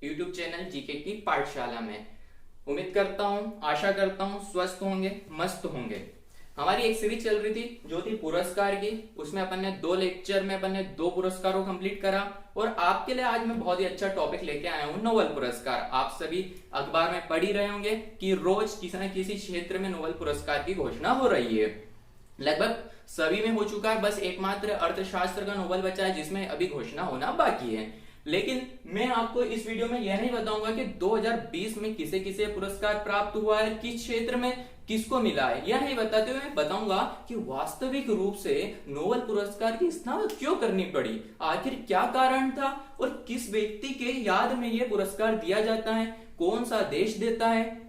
YouTube channel GK की पाठशाला में। उम्मीद करता हूँ, आशा करता हूँ स्वस्थ होंगे, मस्त होंगे। हमारी एक सीरीज चल रही थी जो थी पुरस्कार की। उसमें अपन ने 2 लेक्चर में अपन ने 2 पुरस्कारों को कंप्लीट करा। और आपके लिए आज मैं बहुत ही अच्छा टॉपिक लेके आया हूँ, नोबेल पुरस्कार। आप सभी अखबार में पढ़ ही रहे होंगे कि रोज किसी न किसी क्षेत्र में नोबेल पुरस्कार की घोषणा हो रही है। लगभग सभी में हो चुका है, बस एकमात्र अर्थशास्त्र का नोबेल बचा है जिसमें अभी घोषणा होना बाकी है। लेकिन मैं आपको इस वीडियो में यह नहीं बताऊंगा कि 2020 में किसे किसे पुरस्कार प्राप्त हुआ है, किस क्षेत्र में किसको मिला है। यह नहीं बताते हुए मैं बताऊंगा कि वास्तविक रूप से नोबेल पुरस्कार की स्थापना क्यों करनी पड़ी, आखिर क्या कारण था और किस व्यक्ति के याद में यह पुरस्कार दिया जाता है, कौन सा देश देता है,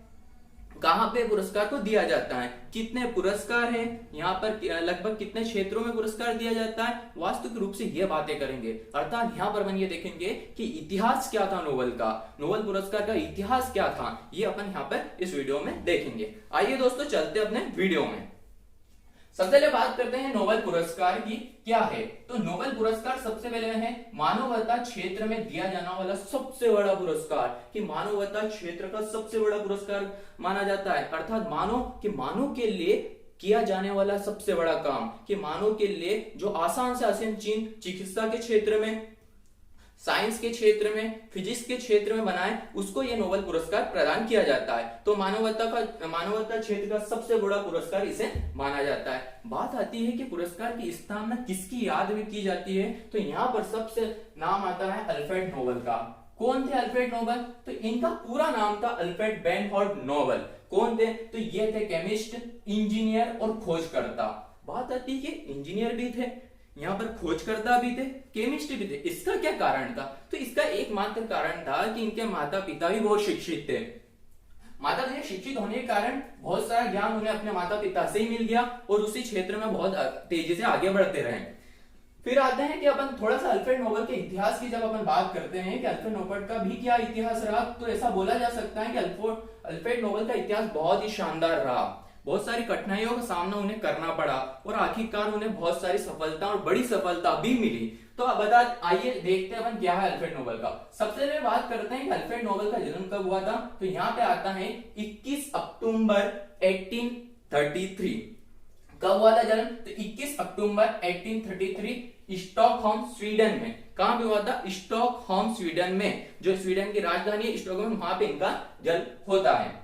कहां पे पुरस्कार को दिया जाता है, कितने पुरस्कार है, यहाँ पर लगभग कितने क्षेत्रों में पुरस्कार दिया जाता है। वास्तविक रूप से ये बातें करेंगे। अर्थात यहाँ पर अपन ये देखेंगे कि इतिहास क्या था नोबेल का, नोबेल पुरस्कार का इतिहास क्या था, ये अपन यहाँ पर इस वीडियो में देखेंगे। आइए दोस्तों चलते अपने वीडियो में। सबसे पहले बात करते हैं नोबेल पुरस्कार की क्या है। तो नोबेल पुरस्कार सबसे पहले है मानवता क्षेत्र में दिया जाने वाला सबसे बड़ा पुरस्कार, कि मानवता क्षेत्र का सबसे बड़ा पुरस्कार माना जाता है। अर्थात मानव के लिए किया जाने वाला सबसे बड़ा काम, कि मानव के लिए जो आसान से आसान चीज चिकित्सा के क्षेत्र में, साइंस के क्षेत्र में, फिजिक्स के क्षेत्र में बनाए, उसको यह नोबेल पुरस्कार प्रदान किया जाता है। तो मानवता क्षेत्र का सबसे बड़ा पुरस्कार इसे माना जाता है। बात आती है कि पुरस्कार की स्थापना किसकी याद में की जाती है। तो यहाँ पर सबसे नाम आता है अल्फ्रेड नोबेल का। कौन थे अल्फ्रेड नोबेल? तो इनका पूरा नाम था अल्फ्रेड बेरनहार्ड नोबेल। कौन थे? तो ये थे केमिस्ट, इंजीनियर और खोजकर्ता। बात आती है कि इंजीनियर भी थे, यहाँ पर खोजकर्ता भी थे, केमिस्ट भी थे। इसका क्या कारण था? तो इसका एकमात्र कारण था कि इनके माता पिता भी बहुत शिक्षित थे। माता पिता शिक्षित होने के कारण बहुत सारा ज्ञान उन्हें अपने माता पिता से ही मिल गया और उसी क्षेत्र में बहुत तेजी से आगे बढ़ते रहे। फिर आते हैं कि अपन थोड़ा सा अल्फ्रेड नोबेल के इतिहास की जब अपन बात करते हैं कि अल्फ्रेड नोबेल का भी क्या इतिहास रहा, तो ऐसा बोला जा सकता है कि अल्फ्रेड नोबेल का इतिहास बहुत ही शानदार रहा। बहुत सारी कठिनाइयों का सामना उन्हें करना पड़ा और आखिरकार उन्हें बहुत सारी सफलता और बड़ी सफलता भी मिली। तो अब आइए देखते हैं अपन क्या है अल्फ्रेड नोबेल का। सबसे पहले बात करते हैं कि अल्फ्रेड नोबेल का जन्म कब हुआ था। तो यहाँ पे आता है 21 अक्टूबर 1833। कब हुआ था जन्म? तो 21 अक्टूबर 1833 स्टॉकहोम स्वीडन में। कहां पे हुआ था? स्टॉकहोम स्वीडन में, जो स्वीडन की राजधानी है स्टॉकहोम, वहां पे इनका जन्म होता है।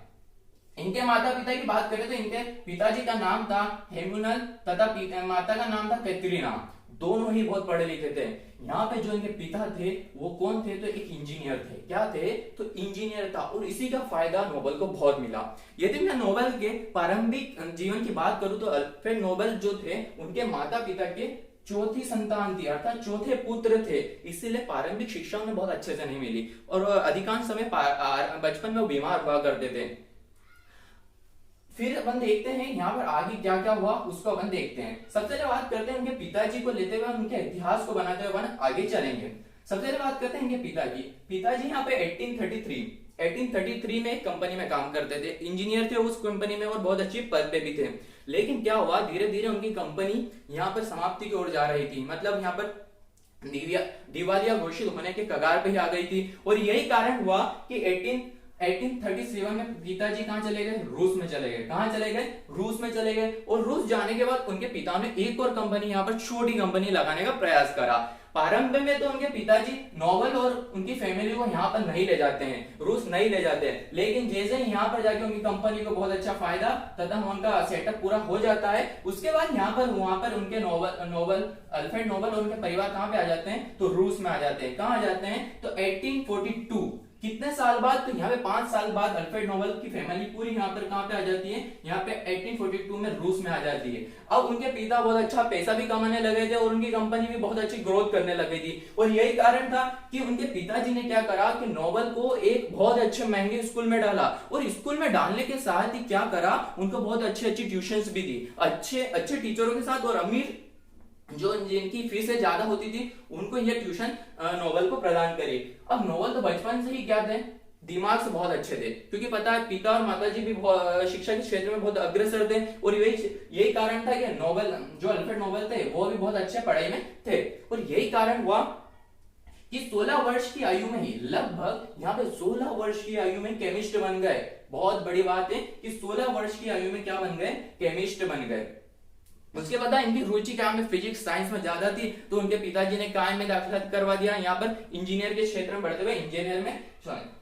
इनके माता पिता की बात करें तो इनके पिताजी का नाम था हेमुनल तथा माता का नाम था कैथरीना। दोनों ही बहुत पढ़े लिखे थे। यहाँ पे जो इनके पिता थे वो कौन थे? तो एक इंजीनियर थे। क्या थे? तो इंजीनियर था और इसी का फायदा नोबेल को बहुत मिला। यदि मैं नोबेल के प्रारंभिक जीवन की बात करूं तो अल्फ्रेड नोबेल जो थे उनके माता पिता के चौथी संतान थी, अर्थात चौथे पुत्र थे। इसीलिए प्रारंभिक शिक्षा उन्हें बहुत अच्छे से नहीं मिली और अधिकांश समय बचपन में वो बीमार हुआ करते थे। फिर अपन देखते हैं यहाँ पर आगे क्या क्या हुआ, उसको अपन देखते हैं। सबसे पहले बात करते हैं उनके पिताजी को लेते हुए, उनके इतिहास को बनाते हुए अपन आगे चलेंगे। सबसे पहले बात करते हैं इनके पिताजी यहाँ पे 1833 में एक कंपनी में काम करते थे, इंजीनियर थे उस कंपनी में और बहुत अच्छी पद पे भी थे। लेकिन क्या हुआ, धीरे धीरे उनकी कंपनी यहाँ पर समाप्ति की ओर जा रही थी, मतलब यहाँ पर दिवालिया घोषित होने के कगार पे ही आ गई थी। और यही कारण हुआ कि 1837 में पिताजी कहां चले गए? रूस में चले गए। कहां चले गए? रूस में चले गए। और रूस जाने के बाद उनके पिता ने एक और कंपनी, यहाँ पर छोटी कंपनी लगाने का प्रयास करा। प्रारंभ में तो उनके पिताजी नोबेल और उनकी फैमिली को यहाँ पर नहीं ले जाते हैं, रूस नहीं ले जाते हैं। लेकिन जैसे ही यहाँ पर जाके उनकी कंपनी को बहुत अच्छा फायदा तथा उनका सेटअप पूरा हो जाता है, उसके बाद वहां पर उनके अल्फ्रेड नोबेल और उनके परिवार कहाँ पे आ जाते हैं? तो रूस में आ जाते हैं। कहाँ आ जाते हैं? तो 1842 कितने साल बाद? तो यहाँ पे 5 साल बाद अल्फ्रेड नोबेल की फैमिली पूरी यहाँ पर कहाँ पे आ जाती है? यहाँ पे 1842 में रूस में आ जाती है। अब उनके पिता बहुत अच्छा पैसा भी कमाने लगे थे और उनकी कंपनी भी बहुत अच्छी ग्रोथ करने लगी थी। और यही कारण था कि उनके पिताजी ने क्या करा कि नोबेल को एक बहुत अच्छे महंगे स्कूल में डाला और स्कूल में डालने के साथ ही क्या करा, उनको बहुत अच्छी ट्यूशंस भी दी, अच्छे टीचरों के साथ। और अमीर जो जिनकी फीस ज्यादा होती थी उनको ये ट्यूशन नोबेल को प्रदान करी। अब नोबेल तो बचपन से ही क्या थे? दिमाग से बहुत अच्छे थे, क्योंकि पता है पिता और माताजी भी शिक्षा के क्षेत्र में बहुत अग्रसर थे। और यही कारण था कि नोबेल जो अल्फ्रेड नोबेल थे वो भी बहुत अच्छे पढ़ाई में थे। और यही कारण हुआ कि 16 वर्ष की आयु में ही, लगभग यहाँ पे 16 वर्ष की आयु में केमिस्ट बन गए। बहुत बड़ी बात है कि 16 वर्ष की आयु में क्या बन गए, केमिस्ट बन गए। उसके बाद इनकी रुचि क्या में फिजिक्स साइंस में ज्यादा थी, तो उनके पिताजी ने काय में दाखिला करवा दिया, यहाँ पर इंजीनियर के क्षेत्र में बढ़ते हुए इंजीनियर में।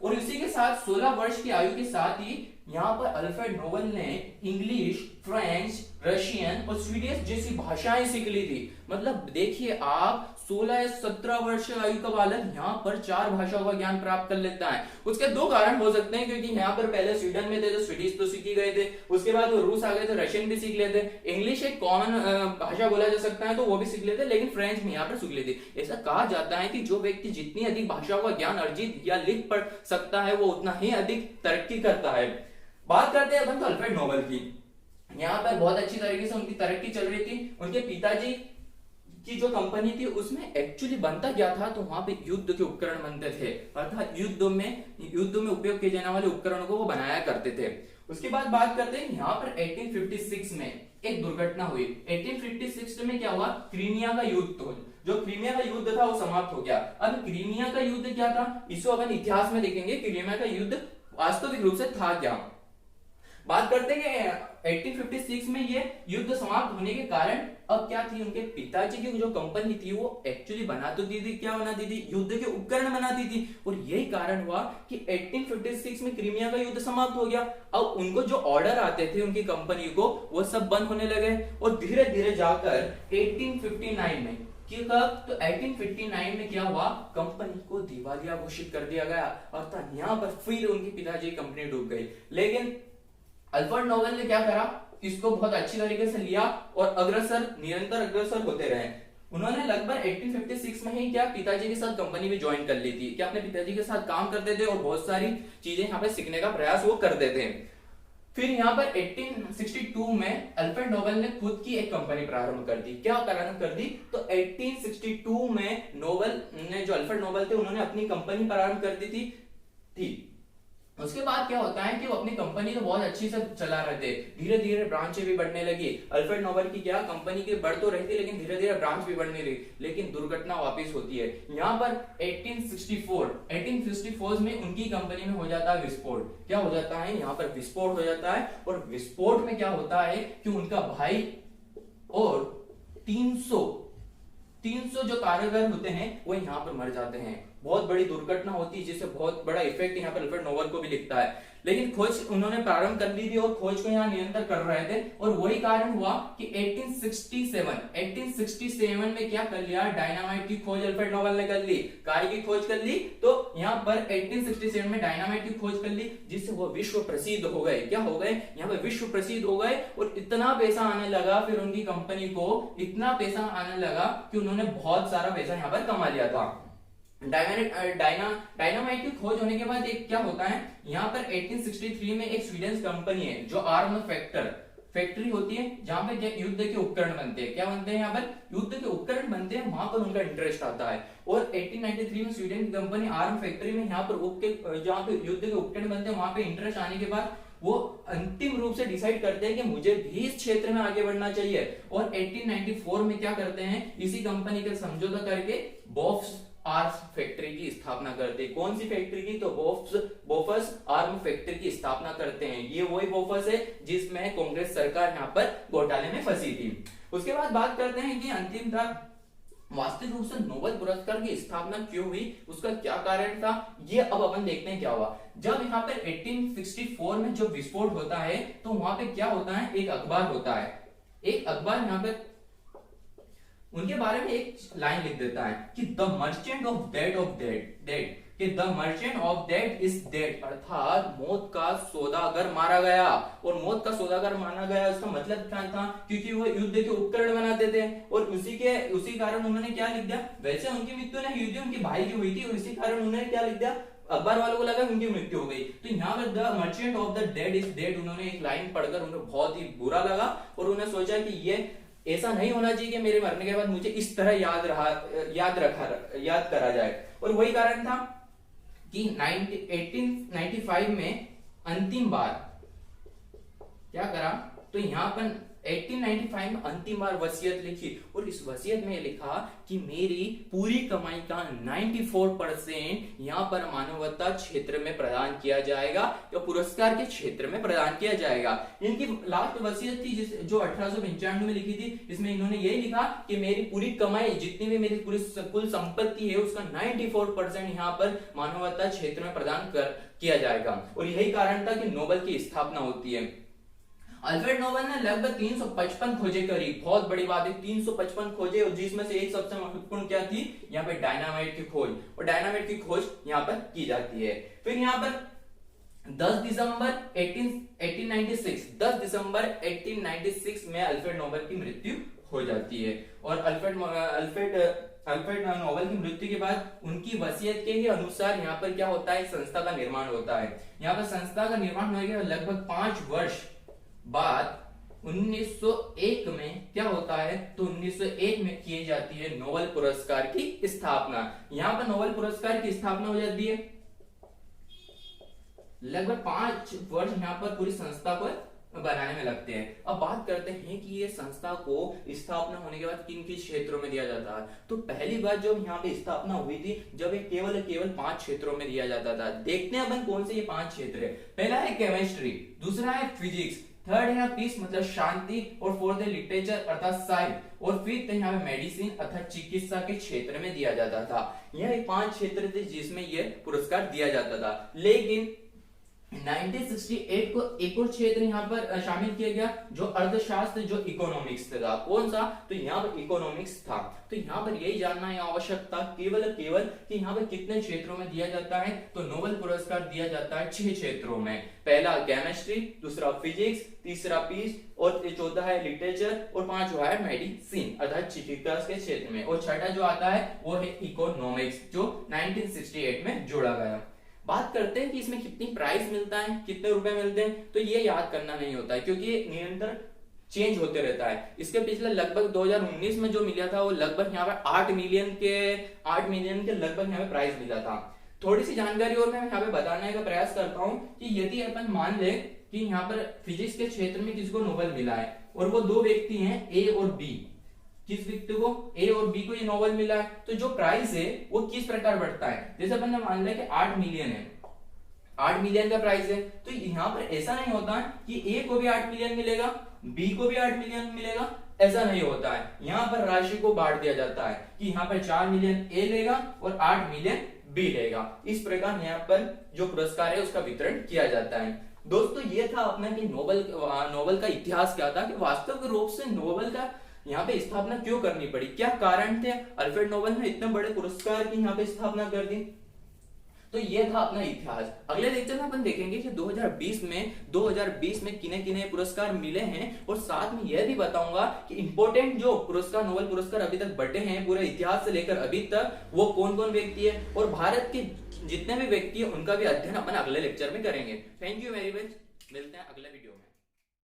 और इसी के साथ 16 वर्ष की आयु के साथ ही यहाँ पर अल्फ्रेड नोबेल ने इंग्लिश, फ्रेंच, रशियन और स्वीडिश जैसी भाषाएं सीख ली थी। मतलब देखिए आप 16 या 17 वर्ष आयु का बालक यहाँ पर 4 भाषाओं का ज्ञान प्राप्त कर लेता है। उसके 2 कारण हो सकते हैं, क्योंकि यहाँ पर पहले स्वीडन में थे तो स्वीडिश तो सीख ही गए थे, उसके बाद वो रूस आ गए तो रशियन भी सीख लेते, इंग्लिश एक कॉमन भाषा बोला जा सकता है तो वो भी सीख लेते, लेकिन फ्रेंच भी यहाँ पर सीख लेते। ऐसा कहा जाता है कि जो व्यक्ति जितनी अधिक भाषाओं का ज्ञान अर्जित या लिख पढ़ सकता है वो उतना ही अधिक तरक्की करता है। बात करते हैं अपन तो अल्फ्रेड नोबेल की। यहाँ पर बहुत अच्छी तरीके से उनकी तरक्की चल रही थी। उनके पिताजी की जो कंपनी थी उसमें एक्चुअली बनता क्या था, तो वहां पे युद्ध के उपकरण बनते थे, अर्थात युद्ध में उपयोग किए जाने वाले उपकरणों को वो बनाया करते थे। उसके बाद बात करते हैं यहाँ पर 1856 में एक दुर्घटना हुई। 1856 में क्या हुआ, क्रीमिया का युद्ध, जो क्रीमिया का युद्ध था वो समाप्त हो गया। अब क्रीमिया का युद्ध क्या था, इसको अपन इतिहास में देखेंगे क्रीमिया का युद्ध वास्तविक रूप से था क्या। बात करते हैं कि 1856 में ये युद्ध समाप्त होने के कारण अब क्या थी, उनके पिताजी की जो कंपनी थी वो एक्चुअली बनाती थी, क्या बनाती थी, युद्ध के उपकरण बनाती थी। और यही कारण हुआ कि 1856 में क्रीमिया का युद्ध समाप्त हो गया। अब उनको जो ऑर्डर आते थे उनकी कंपनी को वो सब बंद होने लगे। और धीरे धीरे जाकर 1859 में कब, तो 1859 में क्या हुआ, कंपनी को दिवालिया घोषित कर दिया गया, अर्थात यहाँ पर फिर उनके पिताजी की कंपनी डूब गई। लेकिन अल्फ्रेड नोबेल ने क्या करा, इसको बहुत अच्छी तरीके से लिया और निरंतर अग्रसर होते रहे। उन्होंने लगभग 1856 में ही क्या पिताजी के साथ कंपनी में ज्वाइन कर ली थी, क्या अपने पिताजी के साथ काम करते थे और बहुत सारी चीजें यहाँ पे सीखने का प्रयास वो करते थे। फिर यहाँ पर 1862 में अल्फ्रेड नोबेल ने खुद की एक कंपनी प्रारंभ कर दी। क्या प्रारंभ कर दी, तो 1862 में नोबेल ने, जो अल्फ्रेड नोबेल थे, उन्होंने अपनी कंपनी प्रारंभ कर दी थी। उसके बाद क्या होता है कि वो अपनी कंपनी तो बहुत अच्छी से चला रहे थे, धीरे धीरे ब्रांचें भी बढ़ने लगी। अल्फ्रेड नोबेल की क्या कंपनी की बढ़ तो रही थी, लेकिन धीरे धीरे ब्रांच भी बढ़ने लगी। लेकिन दुर्घटना वापस होती है यहाँ पर 1864 में उनकी कंपनी में हो जाता है विस्फोट। क्या हो जाता है, यहाँ पर विस्फोट हो जाता है। और विस्फोट में क्या होता है कि उनका भाई और 300 जो कारीगर होते हैं वो यहाँ पर मर जाते हैं। बहुत बड़ी दुर्घटना होती है जिससे बहुत बड़ा इफेक्ट यहाँ पर अल्फ्रेड नोबेल को भी दिखता है। लेकिन खोज उन्होंने प्रारंभ कर ली थी और खोज को यहाँ निरंतर कर रहे थे। और वही कारण हुआ कि 1867 में क्या कर लिया, डायनामाइट की खोज अल्फ्रेड नोबेल ने कर ली, काय की खोज कर ली। तो यहाँ पर 1867 में डायनामाइट की खोज कर ली, जिससे वो विश्व प्रसिद्ध हो गए। क्या हो गए, यहाँ पे विश्व प्रसिद्ध हो गए। और इतना पैसा आने लगा, फिर उनकी कंपनी को इतना पैसा आने लगा कि उन्होंने बहुत सारा पैसा यहाँ पर कमा लिया था। डायनामाइट की खोज होने के बाद एक क्या होता है, यहाँ पर 1863 में एक स्वीडन कंपनी है जो आर्म फैक्ट्री होती है, जहां पे युद्ध के उपकरण बनते हैं। क्या बनते हैं, यहाँ पर युद्ध के उपकरण बनते हैं, वहां पर उनका इंटरेस्ट आता है। और 1893 में स्वीडन की कंपनी आर्म फैक्ट्री में यहाँ पर जहाँ पे युद्ध के उपकरण बनते हैं वहां पे इंटरेस्ट आने के बाद वो अंतिम रूप से डिसाइड करते हैं कि मुझे भी इस क्षेत्र में आगे बढ़ना चाहिए। और 1894 में क्या करते हैं, इसी कंपनी का समझौता करके बॉफ्स आर्म्स फैक्ट्री की स्थापना करते हैं। कौन सी फैक्ट्री की, तो बोफर्स आर्म फैक्ट्री की स्थापना करते हैं। ये वही बोफर्स है जिसमें कांग्रेस सरकार यहाँ पर घोटाले में फंसी थी। उसके बाद बात करते हैं कि अंतिमतः वास्तविक रूप से नोबेल पुरस्कार की स्थापना क्यों हुई, उसका क्या कारण था, ये अब अपन देखते हैं क्या हुआ। जब यहाँ पर 1864 में जब विस्फोट होता है तो वहां पे क्या होता है, एक अखबार होता है। एक अखबार यहाँ पे उनके बारे में एक लाइन लिख देता है कि द मर्चेंट ऑफ डेड कि the merchant of dead is dead, अर्थात मौत का सौदागर मारा गया। और मौत का सौदागर माना गया उसका मतलब क्या था, क्योंकि वो युद्ध के उपकरण बनाते थे। और उसी कारण उन्होंने क्या लिख दिया, वैसे उनकी मृत्यु नहीं हुई थी, उनके भाई की हुई थी, और इसी कारण उन्होंने क्या लिख दिया, अखबार वालों को लगा उनकी मृत्यु हो गई। तो यहाँ पर the merchant of the dead is dead, उन्होंने एक लाइन पढ़कर उन्हें बहुत ही बुरा लगा और उन्होंने सोचा कि ये ऐसा नहीं होना चाहिए कि मेरे मरने के बाद मुझे इस तरह याद करा जाए। और वही कारण था कि 1895 में अंतिम बार क्या करा, तो यहाँ पर 1895 में अंतिम बार वसीयत लिखी और इस वसीयत में लिखा कि मेरी पूरी कमाई का 94% यहाँ पर मानवता क्षेत्र में प्रदान किया जाएगा या पुरस्कार के क्षेत्र में प्रदान किया जाएगा। इनकी लास्ट वसीयत थी जो 1895 में लिखी थी, इसमें इन्होंने यही लिखा कि मेरी पूरी कमाई जितनी भी मेरी पूरी कुल संपत्ति है उसका 94% यहाँ पर मानवता क्षेत्र में प्रदान किया जाएगा। और यही कारण था कि नोबेल की स्थापना होती है। अल्फ्रेड नोबेल ने लगभग 355 खोजें करी, बहुत बड़ी बात है, 355 खोजें, और जिसमें से एक सबसे महत्वपूर्ण क्या थी, यहाँ पे डायनामाइट की खोज, और डायनामाइट की खोज यहाँ पर की जाती है। फिर यहाँ पर 10 दिसंबर 1896 में अल्फ्रेड नोबेल की मृत्यु हो जाती है। और अल्फ्रेड नोबेल की मृत्यु के बाद उनकी वसीयत के ही अनुसार यहाँ पर क्या होता है, संस्था का निर्माण होता है। यहाँ पर संस्था का निर्माण होने के लगभग 5 वर्ष बाद 1901 में क्या होता है, तो 1901 में की जाती है नोबेल पुरस्कार की स्थापना। यहाँ पर नोबेल पुरस्कार की स्थापना हो जाती है, लगभग 5 वर्ष यहाँ पर पूरी संस्था को बनाने में लगते हैं। अब बात करते हैं कि ये संस्था को स्थापना होने के बाद किन किन क्षेत्रों में दिया जाता है। तो पहली बार जब यहाँ पे स्थापना हुई थी, जब ये केवल 5 क्षेत्रों में दिया जाता था। देखते हैं अपन कौन से ये 5 क्षेत्र है। पहला है केमिस्ट्री, दूसरा है फिजिक्स, थर्ड है पीस मतलब शांति, और फोर्थ है लिटरेचर अर्थात साहित्य, और फिफ्थ यहाँ पे मेडिसिन अर्थात चिकित्सा के क्षेत्र में दिया जाता था। यह 5 क्षेत्र थे जिसमें यह पुरस्कार दिया जाता था। लेकिन 1968 को एक और क्षेत्र यहाँ पर शामिल किया गया जो अर्थशास्त्र, जो इकोनॉमिक्स था। कौन सा, तो यहाँ पर इकोनॉमिक्स था। तो यहाँ पर यही जानना है आवश्यक था केवल कि यहाँ पर कितने क्षेत्रों में दिया जाता है। तो नोबेल पुरस्कार दिया जाता है 6 क्षेत्रों में। पहला केमिस्ट्री, दूसरा फिजिक्स, तीसरा पीस, और चौथा है लिटरेचर, और 5वां है मेडिसिन अर्थात चिकित्सा के क्षेत्र में, और छठा जो आता है वो है इकोनॉमिक्स जो 1968 में जोड़ा गया। बात करते हैं कि इसमें कितनी प्राइस मिलता है, कितने रुपए मिलते हैं। तो ये याद करना नहीं होता है क्योंकि ये निरंतर चेंज होते रहता है। इसके पिछले लगभग 2019 में जो मिला था वो लगभग यहाँ पर 8 मिलियन के लगभग यहाँ पे प्राइस मिला था। थोड़ी सी जानकारी और मैं यहाँ पे बताने का प्रयास करता हूँ कि यदि अपन मान ले कि यहाँ पर फिजिक्स के क्षेत्र में किसी को नोबेल मिला है और वो 2 व्यक्ति हैं, ए और बी, किस व्यक्ति को, ए और बी को ये नोबेल मिला है, तो जो प्राइस है वो किस प्रकार बढ़ता है। जैसे अपन ने मान लिया कि 8 मिलियन है, 8 मिलियन का प्राइस है, तो यहाँ पर ऐसा नहीं होता कि ए को भी 8 मिलियन मिलेगा, बी को भी 8 मिलियन मिलेगा, ऐसा नहीं होता है। यहाँ पर राशि को बांट दिया जाता है कि यहाँ पर 4 मिलियन ए लेगा और 8 मिलियन बी लेगा। इस प्रकार यहाँ पर जो पुरस्कार है उसका वितरण किया जाता है। दोस्तों ये था अपना कि नोबेल का इतिहास क्या था, कि वास्तविक रूप से नोबेल का यहाँ पे स्थापना क्यों करनी पड़ी, क्या कारण थे अल्फ्रेड नोबेल ने इतने बड़े पुरस्कार की यहाँ पे स्थापना कर दी। तो ये था अपना इतिहास। अगले लेक्चर में अपन देखेंगे कि 2020 में किन्हें किन्हें पुरस्कार मिले हैं, और साथ में यह भी बताऊंगा कि इंपॉर्टेंट जो पुरस्कार, नोबेल पुरस्कार अभी तक बढ़े हैं पूरे इतिहास से लेकर अभी तक, वो कौन कौन व्यक्ति है, और भारत के जितने भी व्यक्ति है उनका भी अध्ययन अपन अगले लेक्चर में करेंगे। थैंक यू वेरी मच, मिलते हैं अगले वीडियो में।